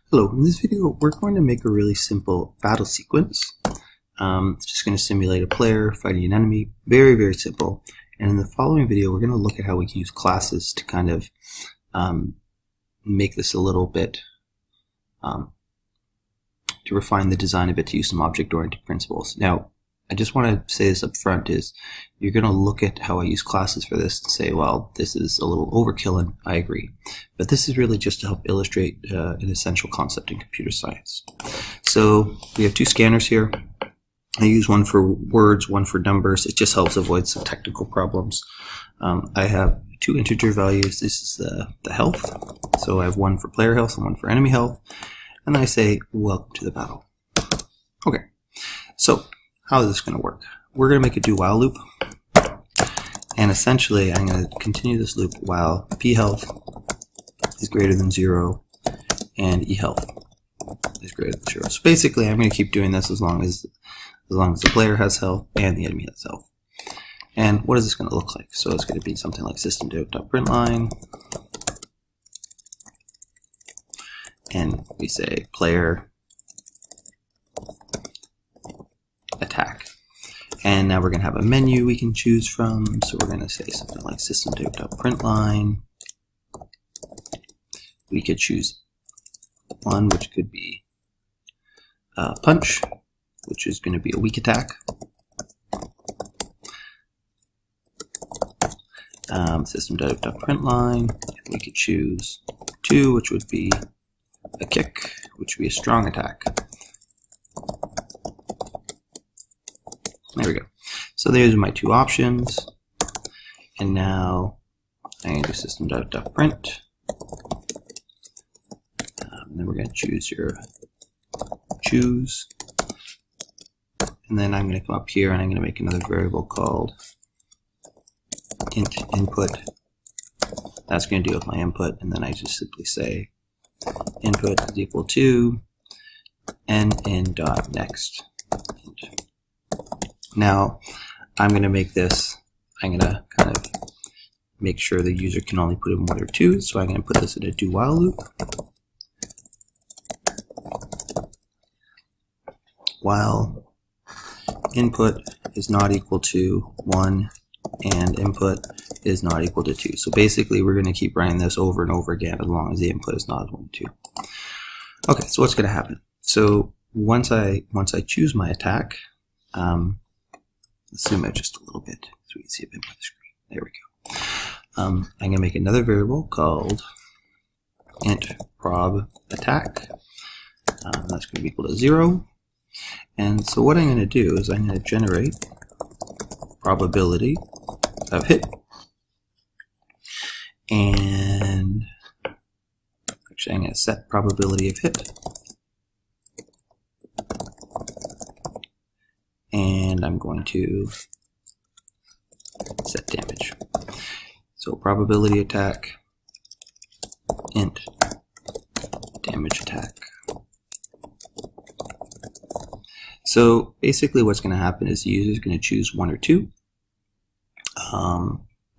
Hello, in this video we're going to make a really simple battle sequence. It's just going to simulate a player fighting an enemy, very simple. And in the following video we're going to look at how we can use classes to kind of make this a little bit, to refine the design a bit, to use some object-oriented principles. Now, I just want to say this up front is you're going to look at how I use classes for this and say, well, this is a little overkill, and I agree. But this is really just to help illustrate an essential concept in computer science. So we have two scanners here. I use one for words, one for numbers. It just helps avoid some technical problems. I have two integer values. This is the health. So I have one for player health and one for enemy health. And then I say, welcome to the battle. Okay, so how is this going to work? We're going to make a do while loop, and essentially I'm going to continue this loop while p health is greater than 0 and e health is greater than 0. So basically I'm going to keep doing this as long as the player has health and the enemy has health. And what is this going to look like? So it's going to be something like system.println, and we say player attack. And now we're going to have a menu we can choose from. So we're going to say something like system.println. We could choose one, which could be punch, which is going to be a weak attack. System.println. We could choose 2, which would be a kick, which would be a strong attack. There we go. So there's my two options. And now I'm going to do system.print. And then we're going to choose your choose. And then I'm going to come up here and I'm going to make another variable called int input. That's going to deal with my input. And then I just simply say input is equal to n_in.next. Now, I'm going to make this, I'm going to kind of make sure the user can only put in 1 or 2, so I'm going to put this in a do while loop. While input is not equal to 1 and input is not equal to 2. So basically we're going to keep running this over and over again as long as the input is not 1 and 2. Okay, so what's going to happen? So once I choose my attack, let's zoom out just a little bit so we can see a bit more of the screen. There we go. I'm going to make another variable called int prob attack. That's going to be equal to 0. And so what I'm going to do is I'm going to generate probability of hit. And actually I'm going to set probability of hit. And I'm going to set damage. So probability attack, int damage attack. So basically what's going to happen is the user is going to choose 1 or 2.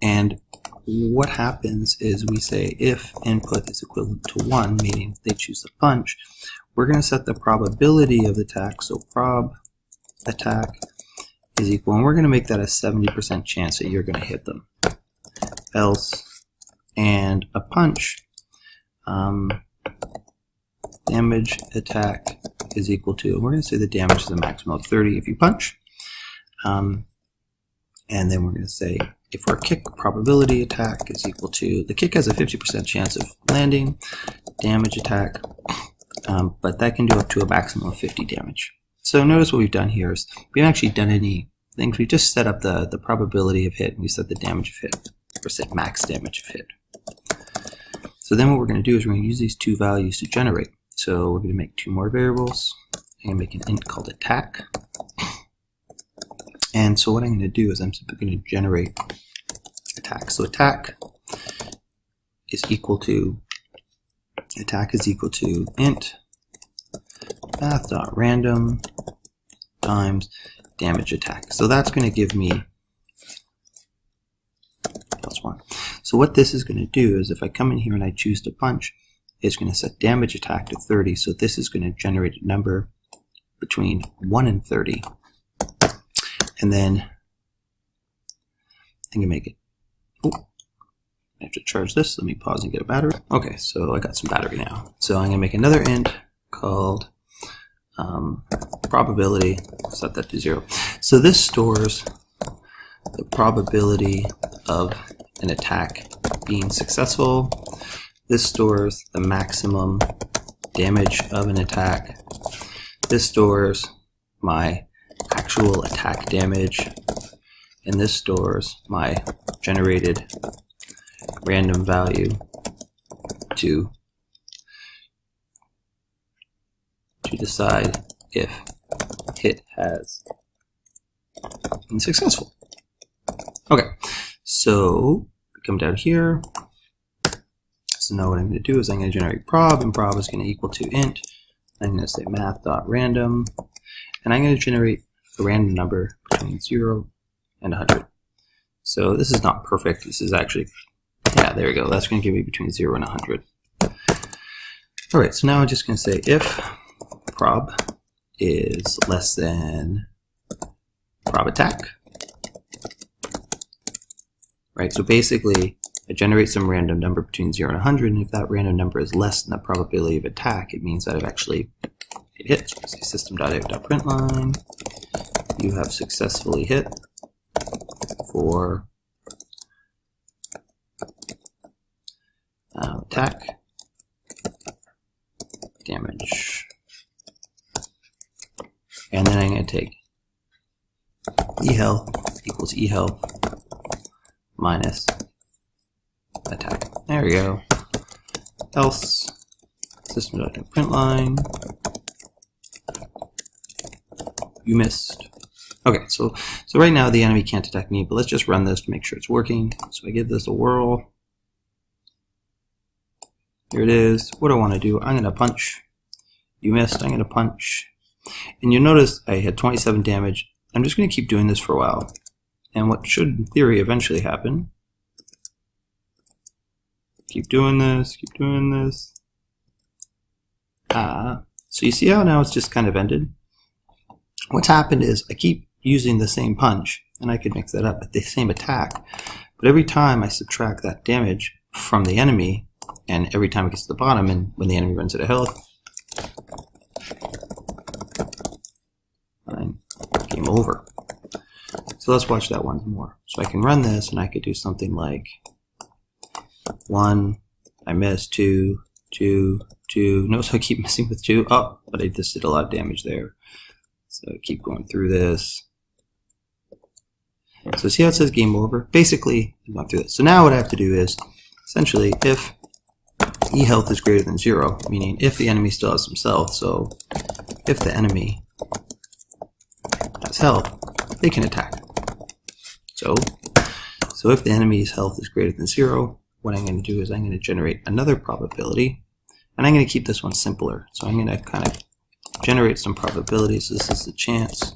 And what happens is we say if input is equivalent to 1, meaning they choose the punch, we're going to set the probability of the attack. So prob attack is equal, and we're going to make that a 70% chance that you're going to hit them. Else, and a punch, damage attack is equal to, and we're going to say the damage is a maximum of 30 if you punch. And then we're going to say if for a kick, probability attack is equal to, the kick has a 50% chance of landing, damage attack, but that can do up to a maximum of 50 damage. So notice what we've done here is we haven't actually done any things. We just set up the probability of hit, and we set the damage of hit, or set max damage of hit. So then what we're going to do is we're going to use these two values to generate. So we're going to make 2 more variables. I'm going to make an int called attack. And so what I'm going to do is I'm simply going to generate attack. So attack is equal to int math.random times damage attack. So that's going to give me +1. So what this is going to do is if I come in here and I choose to punch, is going to set damage attack to 30. So this is going to generate a number between 1 and 30. And then I can make it. Oh, I have to charge this. Let me pause and get a battery. Okay, so I got some battery now. So I'm going to make another int called probability. Set that to 0. So this stores the probability of an attack being successful. This stores the maximum damage of an attack. This stores my actual attack damage. And this stores my generated random value to decide if hit has been successful. Okay, so come down here. So now what I'm going to do is I'm going to generate prob, and prob is going to equal to int. I'm going to say math.random, and I'm going to generate a random number between 0 and 100. So this is not perfect. This is actually, yeah, there we go. That's going to give me between 0 and 100. All right, so now I'm just going to say if prob is less than prob attack. Right, so basically I generate some random number between 0 and 100, and if that random number is less than the probability of attack, it means that I've actually hit. So say system.out.println, you have successfully hit for attack damage. And then I'm going to take eHealth equals eHealth minus attack. There we go. Else system.out.println, you missed. Okay, so right now the enemy can't attack me, but let's just run this to make sure it's working. So I give this a whirl. Here it is. What do I want to do? I'm going to punch. You missed. I'm going to punch. And you'll notice I had 27 damage. I'm just going to keep doing this for a while. And what should, in theory, eventually happen. Keep doing this. Keep doing this. So you see how now it's just kind of ended? What's happened is I keep using the same punch, and I could mix that up, but the same attack. But every time I subtract that damage from the enemy, and every time it gets to the bottom, and when the enemy runs out of health, fine, game over. So let's watch that one more. So I can run this, and I could do something like 1, I missed, 2, 2, 2. Notice I keep missing with 2. Oh, but I just did a lot of damage there. So keep going through this. So see how it says game over? Basically, I'm going through this. So now what I have to do is, essentially, if eHealth is greater than 0, meaning if the enemy still has some health, so if the enemy has health, they can attack. So if the enemy's health is greater than 0, what I'm going to do is I'm going to generate another probability, and I'm going to keep this one simpler. So I'm going to kind of generate some probabilities. This is the chance.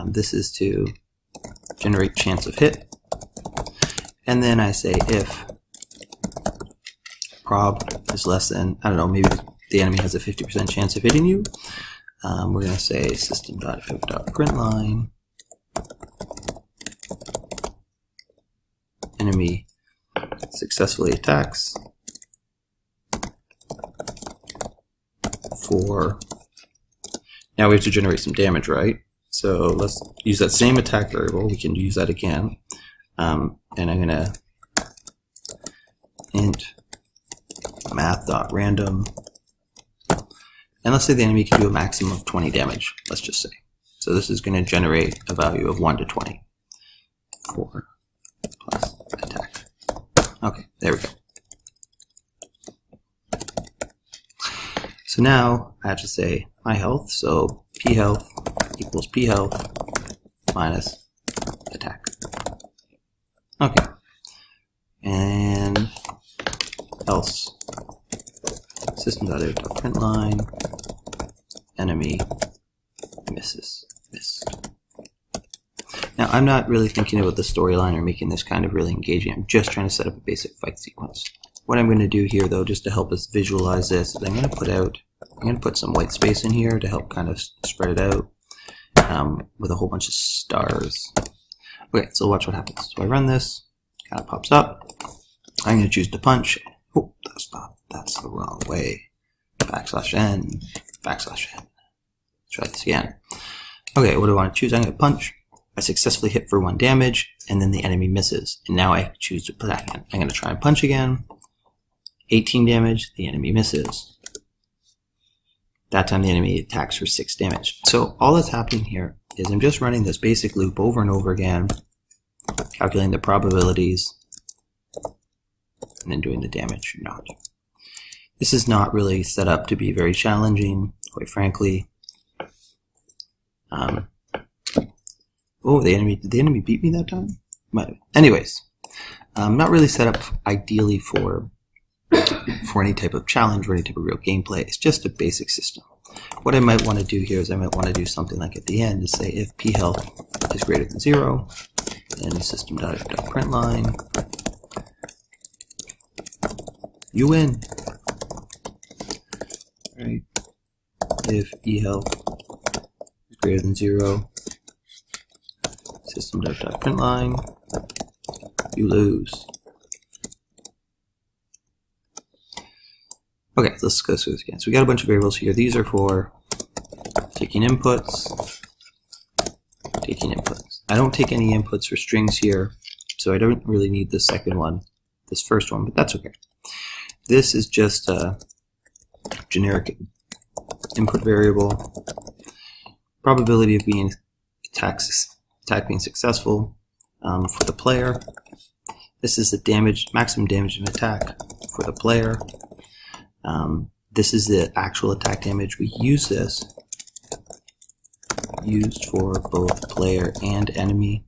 This is to generate chance of hit. And then I say if prob is less than, I don't know, maybe the enemy has a 50% chance of hitting you. We're going to say system.out.println enemy successfully attacks for, now we have to generate some damage, right? So let's use that same attack variable. We can use that again. And I'm going to int math.random. And let's say the enemy can do a maximum of 20 damage, let's just say. So this is going to generate a value of 1 to 20 for plus attack. Okay, there we go. So now I have to say my health, so p health equals p health minus attack. Okay, and else system.out.println enemy missed. Now, I'm not really thinking about the storyline or making this kind of really engaging. I'm just trying to set up a basic fight sequence. What I'm going to do here, though, just to help us visualize this, is I'm going to put some white space in here to help kind of spread it out with a whole bunch of stars. Okay, so watch what happens. So I run this, kind of pops up. I'm going to choose to punch. Oh, that's the wrong way. \n, \n. Let's try this again. Okay, what do I want to choose? I'm going to punch. I successfully hit for 1 damage, and then the enemy misses. And now I choose to put that again. I'm going to try and punch again. 18 damage, the enemy misses. That time the enemy attacks for 6 damage. So all that's happening here is I'm just running this basic loop over and over again, calculating the probabilities, and then doing the damage or not. This is not really set up to be very challenging, quite frankly. Oh, did the enemy beat me that time? Anyways, not really set up ideally for any type of challenge or any type of real gameplay. It's just a basic system. What I might want to do here is I might want to do something like at the end to say if p health is greater than 0, then system.out.println, you win. Right? If e health is greater than 0, system.out.println, you lose. Okay, let's go through this again. So we got a bunch of variables here. These are for taking inputs, I don't take any inputs for strings here, so I don't really need the second one, this first one, but that's okay. This is just a generic input variable. Probability of being attack being successful for the player. This is the damage, maximum damage of an attack for the player. This is the actual attack damage. We use this used for both player and enemy.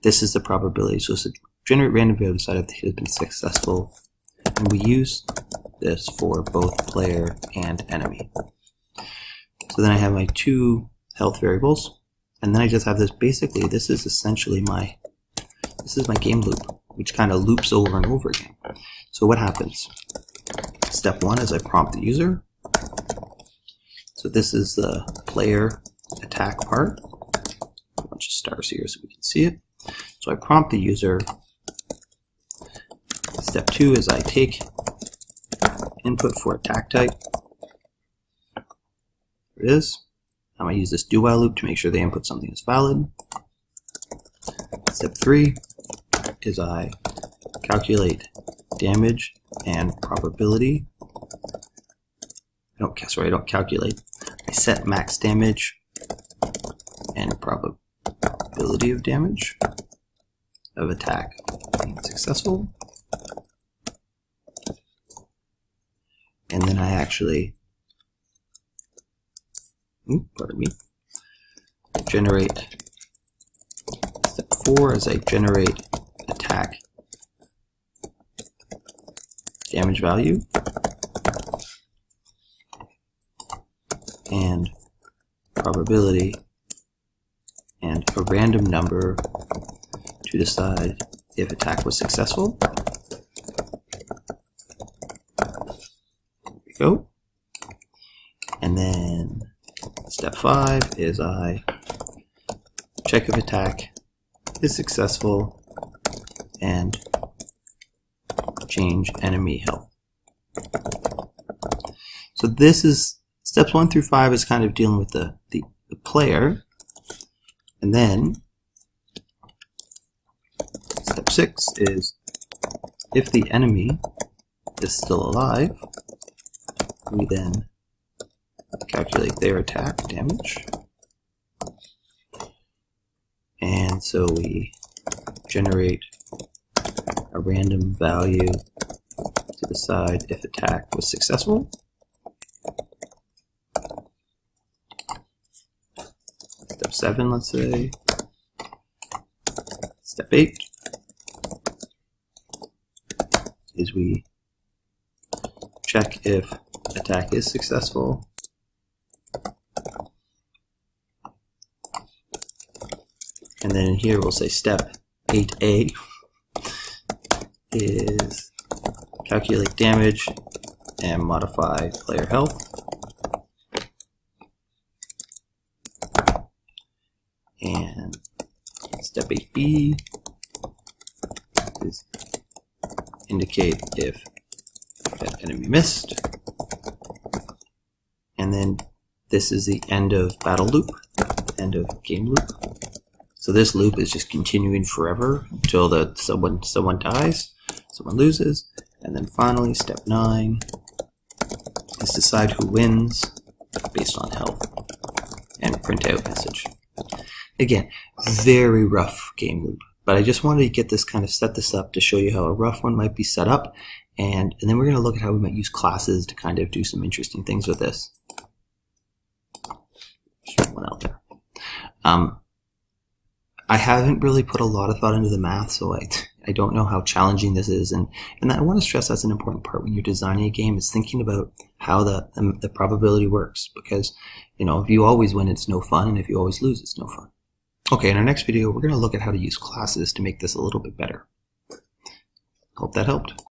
This is the probability. So it's a generate random variable to decide if the hit has been successful. And we use this for both player and enemy. So then I have my 2 health variables, and then I just have this. Basically, this is essentially my game loop, which kind of loops over and over again. So what happens? Step 1 is I prompt the user. So this is the player attack part. A bunch of stars here so we can see it. So I prompt the user. Step 2 is I take input for attack type. There it is. I'm going to use this do while loop to make sure they input something is valid. Step 3 is I calculate damage and probability. I don't calculate. I set max damage and probability of damage of attack being successful. And then I actually, generate. Step 4 is I generate attack damage value and probability and a random number to decide if attack was successful. There we go. And then step 5 is I check if attack is successful and change enemy health. So this is steps 1 through 5 is kind of dealing with the player, and then step 6 is if the enemy is still alive, we then calculate their attack damage, and so we generate a random value to decide if attack was successful. Step 7, let's say. Step 8 is we check if attack is successful. And then in here we'll say step 8a is calculate damage and modify player health. And step 8b is indicate if that enemy missed. And then this is the end of battle loop, end of game loop. So this loop is just continuing forever until someone dies, someone loses, and then finally step 9 is decide who wins based on health and print out message. Again, very rough game loop, but I just wanted to get this kind of set this up to show you how a rough one might be set up, and then we're going to look at how we might use classes to kind of do some interesting things with this. There's one out there. I haven't really put a lot of thought into the math, so I don't know how challenging this is, and I want to stress that's an important part when you're designing a game, is thinking about how the probability works, because if you always win, it's no fun, and if you always lose, it's no fun. Okay, in our next video, we're going to look at how to use classes to make this a little bit better. Hope that helped.